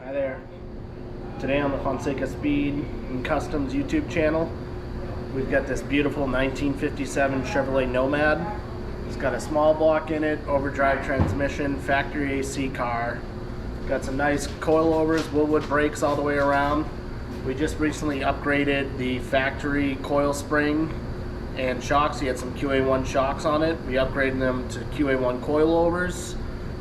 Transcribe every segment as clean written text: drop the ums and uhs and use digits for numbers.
Hi there. Today on the Fonseca Speed and Customs YouTube channel, we've got this beautiful 1957 Chevrolet Nomad. It's got a small block in it, overdrive transmission, factory AC car. Got some nice coilovers, Willwood brakes all the way around. We just recently upgraded the factory coil spring and shocks. He had some QA1 shocks on it. We upgraded them to QA1 coilovers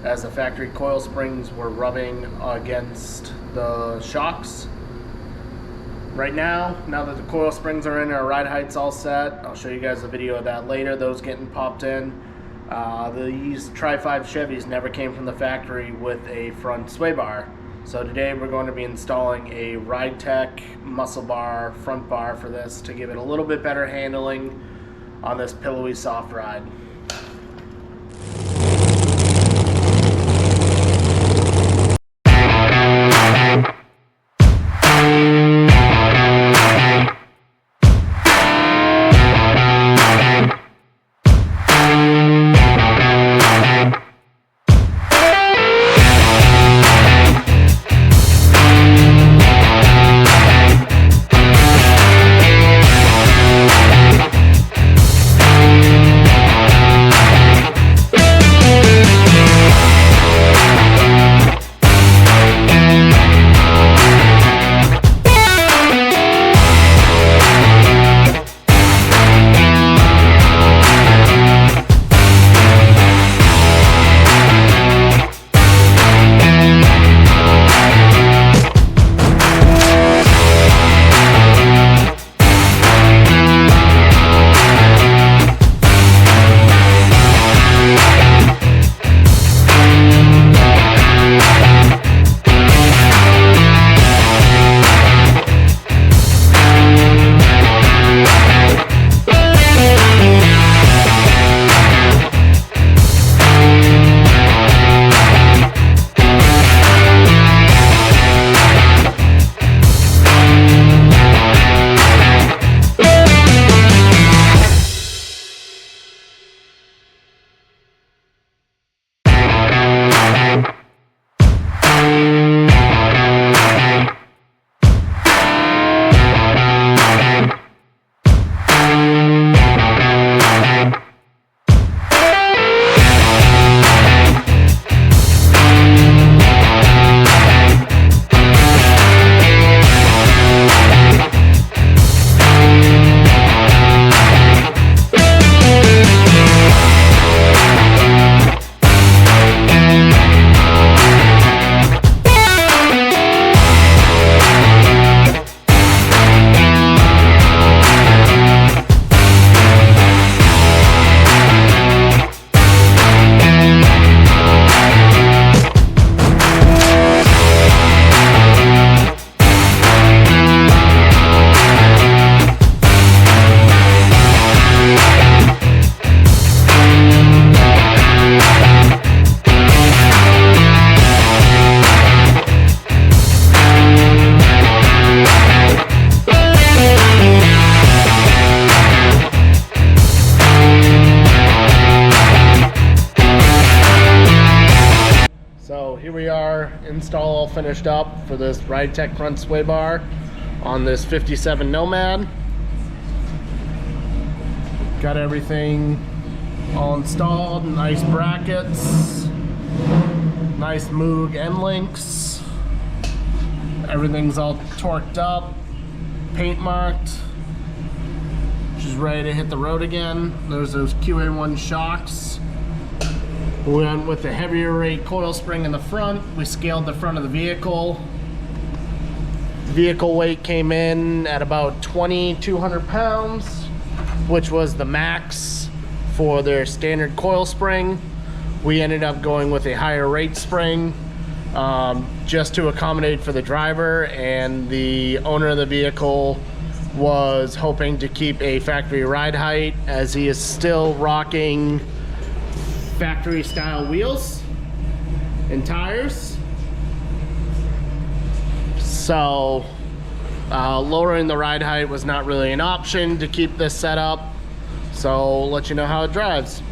as the factory coil springs were rubbing against the shocks. Right now that the coil springs are in, our ride height's all set. I'll show you guys a video of that later, those getting popped in. These Tri-5 Chevys never came from the factory with a front sway bar. So today we're going to be installing a ridetech muscle bar, front bar for this to give it a little bit better handling on this pillowy soft ride. So here we are, install all finished up for this ridetech front sway bar on this 57 Nomad. Got everything all installed, nice brackets, nice Moog end links. Everything's all torqued up, paint marked, just ready to hit the road again. There's those QA1 shocks. We went with the heavier rate coil spring in the front. We scaled the front of the vehicle. Vehicle weight came in at about 2,200 pounds, which was the max for their standard coil spring. We ended up going with a higher rate spring just to accommodate for the driver, and the owner of the vehicle was hoping to keep a factory ride height as he is still rocking factory style wheels and tires. So lowering the ride height was not really an option to keep this set up. So I'll let you know how it drives.